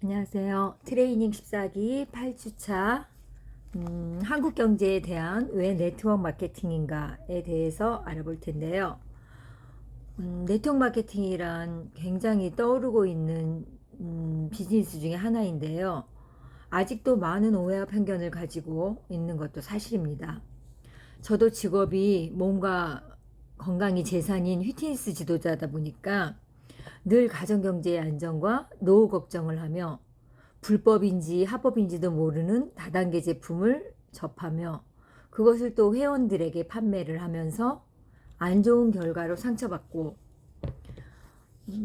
안녕하세요. 트레이닝 14기 8주차 한국 경제에 대한 왜 네트워크 마케팅인가에 대해서 알아볼 텐데요. 네트워크 마케팅이란 굉장히 떠오르고 있는 비즈니스 중에 하나인데요. 아직도 많은 오해와 편견을 가지고 있는 것도 사실입니다. 저도 직업이 몸과 건강이 재산인 휘트니스 지도자다 보니까 늘 가정경제의 안정과 노후 걱정을 하며 불법인지 합법인지도 모르는 다단계 제품을 접하며 그것을 또 회원들에게 판매를 하면서 안 좋은 결과로 상처받고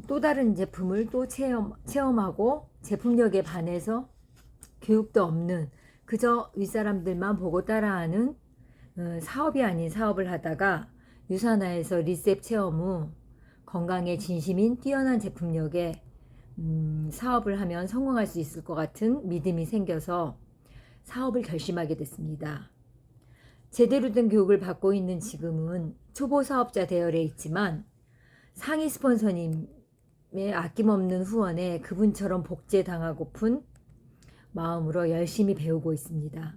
또 다른 제품을 또 체험하고 제품력에 반해서 교육도 없는 그저 윗사람들만 보고 따라하는 사업이 아닌 사업을 하다가 유산화에서 리셉 체험 후 건강에 진심인 뛰어난 제품력에 사업을 하면 성공할 수 있을 것 같은 믿음이 생겨서 사업을 결심하게 됐습니다. 제대로 된 교육을 받고 있는 지금은 초보 사업자 대열에 있지만 상위 스폰서님의 아낌없는 후원에 그분처럼 복제당하고픈 마음으로 열심히 배우고 있습니다.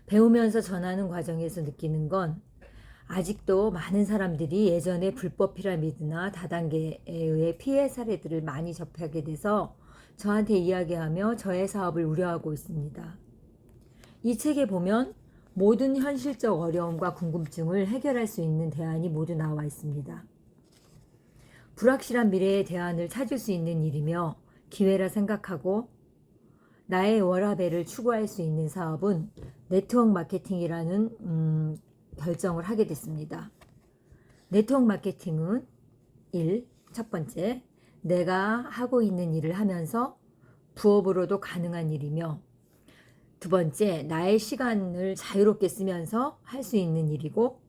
배우면서 전하는 과정에서 느끼는 건 아직도 많은 사람들이 예전에 불법 피라미드나 다단계에 의해 피해 사례들을 많이 접하게 돼서 저한테 이야기하며 저의 사업을 우려하고 있습니다. 이 책에 보면 모든 현실적 어려움과 궁금증을 해결할 수 있는 대안이 모두 나와 있습니다. 불확실한 미래의 대안을 찾을 수 있는 일이며 기회라 생각하고 나의 워라밸을 추구할 수 있는 사업은 네트워크 마케팅이라는 결정을 하게 됐습니다. 네트워크 마케팅은 첫 번째, 내가 하고 있는 일을 하면서 부업으로도 가능한 일이며 두 번째, 나의 시간을 자유롭게 쓰면서 할 수 있는 일이고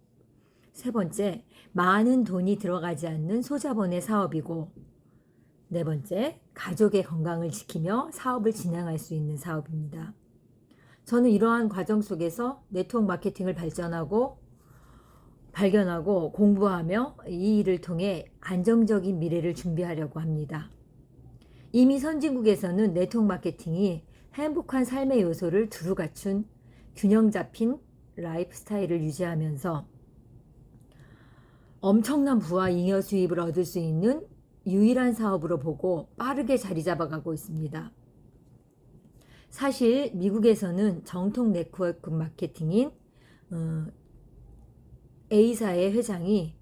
세 번째, 많은 돈이 들어가지 않는 소자본의 사업이고 네 번째, 가족의 건강을 지키며 사업을 진행할 수 있는 사업입니다. 저는 이러한 과정 속에서 네트워크 마케팅을 발견하고 공부하며 이 일을 통해 안정적인 미래를 준비하려고 합니다. 이미 선진국에서는 네트워크 마케팅이 행복한 삶의 요소를 두루 갖춘 균형 잡힌 라이프 스타일을 유지하면서 엄청난 부와 잉여 수입을 얻을 수 있는 유일한 사업으로 보고 빠르게 자리 잡아가고 있습니다. 사실 미국에서는 정통 네트워크 마케팅인 A사의 회장이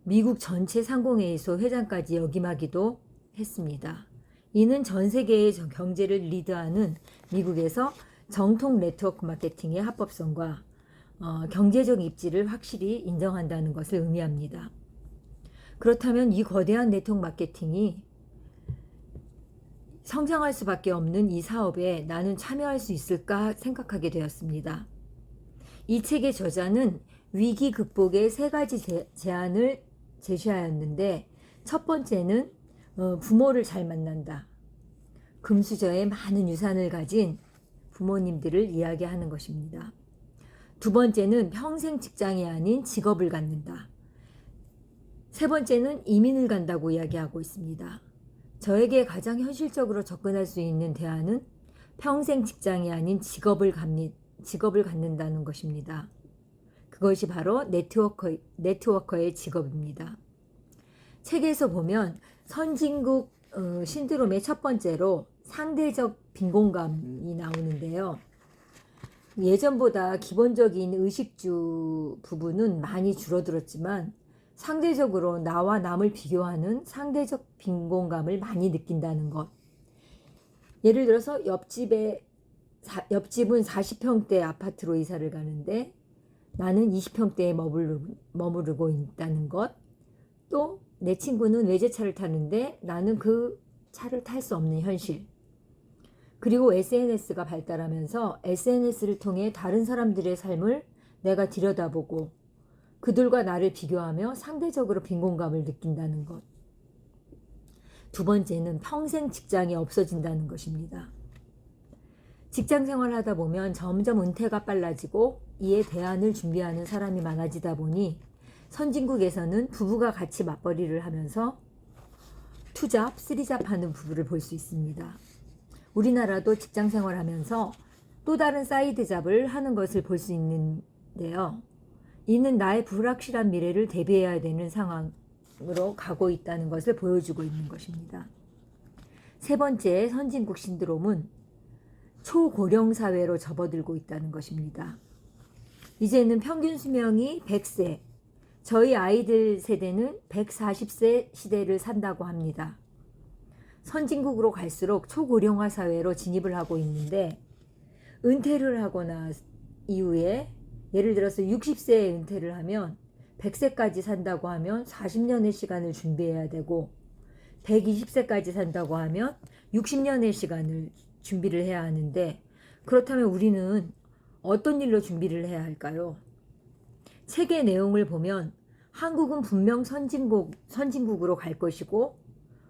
미국 전체 상공회의소 회장까지 역임하기도 했습니다. 이는 전 세계의 경제를 리드하는 미국에서 정통 네트워크 마케팅의 합법성과 경제적 입지를 확실히 인정한다는 것을 의미합니다. 그렇다면 이 거대한 네트워크 마케팅이 성장할 수밖에 없는 이 사업에 나는 참여할 수 있을까 생각하게 되었습니다. 이 책의 저자는 위기 극복의 세 가지 제안을 제시하였는데 첫 번째는 부모를 잘 만난다. 금수저에 많은 유산을 가진 부모님들을 이야기하는 것입니다. 두 번째는 평생 직장이 아닌 직업을 갖는다. 세 번째는 이민을 간다고 이야기하고 있습니다. 저에게 가장 현실적으로 접근할 수 있는 대안은 평생 직장이 아닌 직업을 갖는다는 것입니다. 그것이 바로 네트워커의 직업입니다. 책에서 보면 선진국 신드롬의 첫 번째로 상대적 빈곤감이 나오는데요. 예전보다 기본적인 의식주 부분은 많이 줄어들었지만 상대적으로 나와 남을 비교하는 상대적 빈곤감을 많이 느낀다는 것. 예를 들어서 옆집은 40평대 아파트로 이사를 가는데 나는 20평대에 머무르고 있다는 것. 또 내 친구는 외제차를 타는데 나는 그 차를 탈 수 없는 현실. 그리고 SNS가 발달하면서 SNS를 통해 다른 사람들의 삶을 내가 들여다보고 그들과 나를 비교하며 상대적으로 빈곤감을 느낀다는 것. 두 번째는 평생 직장이 없어진다는 것입니다. 직장 생활을 하다 보면 점점 은퇴가 빨라지고 이에 대안을 준비하는 사람이 많아지다 보니 선진국에서는 부부가 같이 맞벌이를 하면서 투잡, 쓰리잡 하는 부부를 볼 수 있습니다. 우리나라도 직장 생활하면서 또 다른 사이드 잡을 하는 것을 볼 수 있는데요. 이는 나의 불확실한 미래를 대비해야 되는 상황으로 가고 있다는 것을 보여주고 있는 것입니다. 세 번째 선진국 신드롬은 초고령 사회로 접어들고 있다는 것입니다. 이제는 평균 수명이 100세, 저희 아이들 세대는 140세 시대를 산다고 합니다. 선진국으로 갈수록 초고령화 사회로 진입을 하고 있는데, 은퇴를 하거나 이후에 예를 들어서 60세에 은퇴를 하면 100세까지 산다고 하면 40년의 시간을 준비해야 되고, 120세까지 산다고 하면 60년의 시간을 준비를 해야 하는데, 그렇다면 우리는 어떤 일로 준비를 해야 할까요? 책의 내용을 보면 한국은 분명 선진국으로 갈 것이고,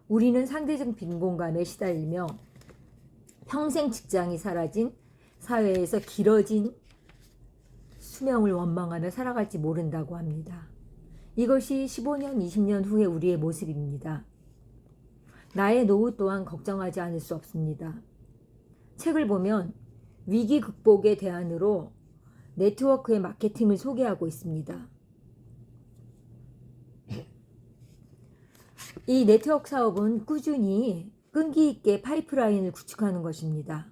우리는 상대적 빈곤감에 시달리며 평생 직장이 사라진 사회에서 길어진 수명을 원망하며 살아갈지 모른다고 합니다. 이것이 15년, 20년 후에 우리의 모습입니다. 나의 노후 또한 걱정하지 않을 수 없습니다. 책을 보면 위기 극복의 대안으로 네트워크의 마케팅을 소개하고 있습니다. 이 네트워크 사업은 꾸준히 끈기 있게 파이프라인을 구축하는 것입니다.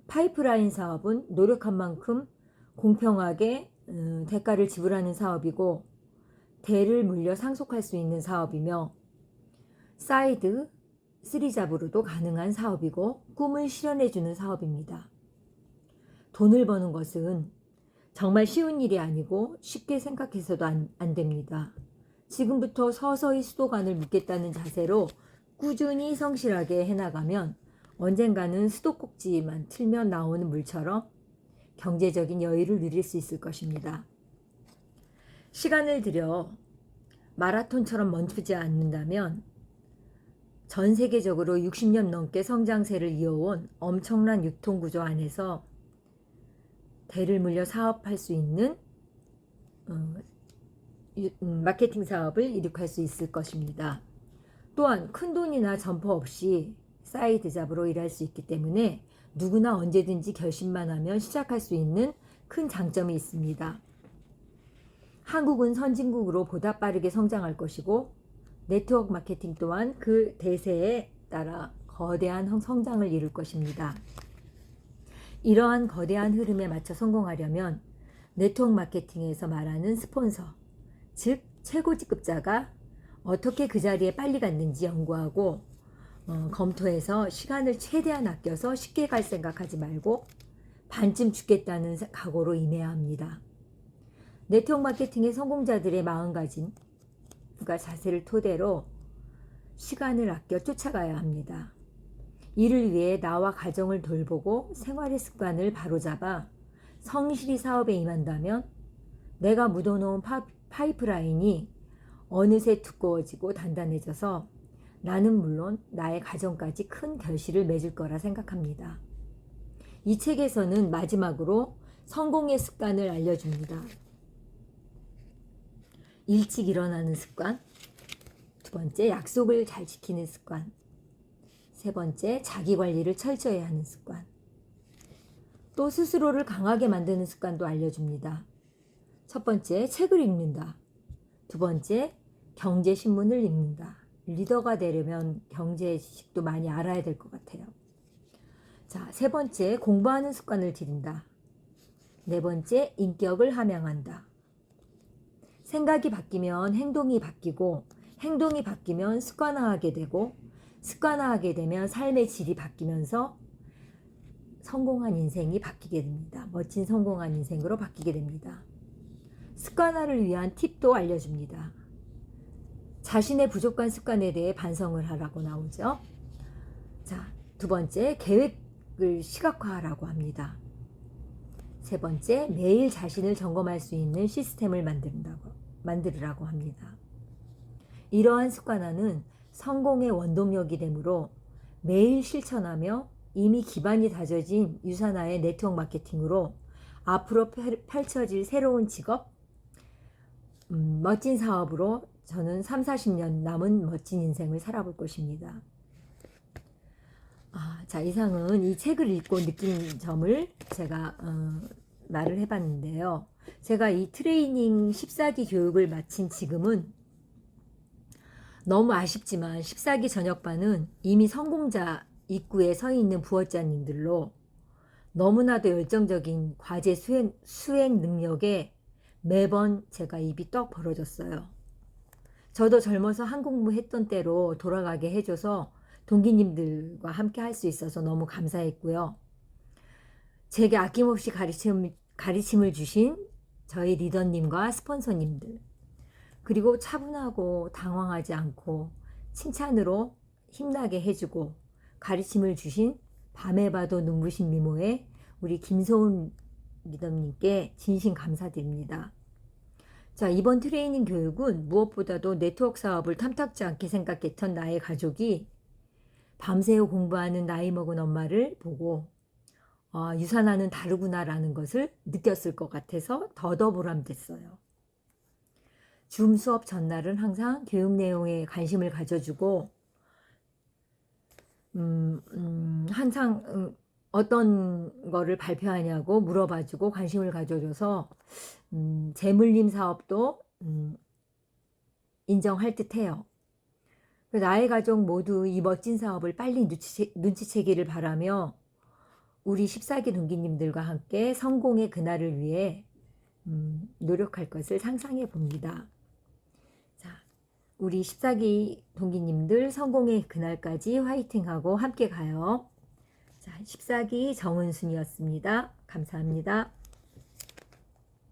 파이프라인 사업은 노력한 만큼 공평하게 대가를 지불하는 사업이고, 대를 물려 상속할 수 있는 사업이며, 사이드, 쓰리잡으로도 가능한 사업이고 꿈을 실현해주는 사업입니다. 돈을 버는 것은 정말 쉬운 일이 아니고 쉽게 생각해서도 안 됩니다. 지금부터 서서히 수도관을 묻겠다는 자세로 꾸준히 성실하게 해나가면 언젠가는 수도꼭지만 틀면 나오는 물처럼 경제적인 여유를 누릴 수 있을 것입니다. 시간을 들여 마라톤처럼 멈추지 않는다면 전 세계적으로 60년 넘게 성장세를 이어온 엄청난 유통구조 안에서 대를 물려 사업할 수 있는 마케팅 사업을 이룩할 수 있을 것입니다. 또한 큰돈이나 점포 없이 사이드 잡으로 일할 수 있기 때문에 누구나 언제든지 결심만 하면 시작할 수 있는 큰 장점이 있습니다. 한국은 선진국으로 보다 빠르게 성장할 것이고, 네트워크 마케팅 또한 그 대세에 따라 거대한 성장을 이룰 것입니다. 이러한 거대한 흐름에 맞춰 성공하려면 네트워크 마케팅에서 말하는 스폰서, 즉 최고직급자가 어떻게 그 자리에 빨리 갔는지 연구하고 검토해서 시간을 최대한 아껴서 쉽게 갈 생각하지 말고 반쯤 죽겠다는 각오로 임해야 합니다. 네트워크 마케팅의 성공자들의 마음가짐과 자세를 토대로 시간을 아껴 쫓아가야 합니다. 이를 위해 나와 가정을 돌보고 생활의 습관을 바로잡아 성실히 사업에 임한다면 내가 묻어놓은 파이프라인이 어느새 두꺼워지고 단단해져서 나는 물론 나의 가정까지 큰 결실을 맺을 거라 생각합니다. 이 책에서는 마지막으로 성공의 습관을 알려줍니다. 일찍 일어나는 습관, 두 번째 약속을 잘 지키는 습관, 세 번째 자기 관리를 철저히 하는 습관, 또 스스로를 강하게 만드는 습관도 알려줍니다. 첫 번째, 책을 읽는다. 두 번째, 경제신문을 읽는다. 리더가 되려면 경제 지식도 많이 알아야 될 것 같아요. 자, 세 번째, 공부하는 습관을 들인다. 네 번째, 인격을 함양한다. 생각이 바뀌면 행동이 바뀌고, 행동이 바뀌면 습관화하게 되고, 습관화하게 되면 삶의 질이 바뀌면서 성공한 인생이 바뀌게 됩니다. 멋진 성공한 인생으로 바뀌게 됩니다. 습관화를 위한 팁도 알려줍니다. 자신의 부족한 습관에 대해 반성을 하라고 나오죠. 자, 두 번째, 계획을 시각화하라고 합니다. 세 번째, 매일 자신을 점검할 수 있는 시스템을 만들으라고 합니다. 이러한 습관화는 성공의 원동력이 되므로 매일 실천하며 이미 기반이 다져진 유산화의 네트워크 마케팅으로 앞으로 펼쳐질 새로운 직업, 멋진 사업으로 저는 3, 40년 남은 멋진 인생을 살아볼 것입니다. 자, 이상은 이 책을 읽고 느낀 점을 제가 말을 해봤는데요. 제가 이 트레이닝 14기 교육을 마친 지금은 너무 아쉽지만 14기 저녁반은 이미 성공자 입구에 서 있는 부업자님들로 너무나도 열정적인 과제 수행 능력에 매번 제가 입이 떡 벌어졌어요. 저도 젊어서 한 공부 했던 때로 돌아가게 해줘서 동기님들과 함께 할 수 있어서 너무 감사했고요. 제게 아낌없이 가르침을 주신 저희 리더님과 스폰서님들, 그리고 차분하고 당황하지 않고 칭찬으로 힘나게 해주고 가르침을 주신 밤에 봐도 눈부신 미모의 우리 김소은 리더님께 진심 감사드립니다. 자, 이번 트레이닝 교육은 무엇보다도 네트워크 사업을 탐탁지 않게 생각했던 나의 가족이 밤새워 공부하는 나이 먹은 엄마를 보고 유산하는 다르구나라는 것을 느꼈을 것 같아서 더더 보람됐어요. 줌 수업 전날은 항상 교육 내용에 관심을 가져주고 항상 어떤 거를 발표하냐고 물어봐주고 관심을 가져줘서 재물림 사업도 인정할 듯해요. 나의 가족 모두 이 멋진 사업을 빨리 눈치채기를 바라며 우리 14기 동기님들과 함께 성공의 그날을 위해 노력할 것을 상상해 봅니다. 자, 우리 14기 동기님들 성공의 그날까지 화이팅하고 함께 가요. 자, 14기 정은순이었습니다. 감사합니다.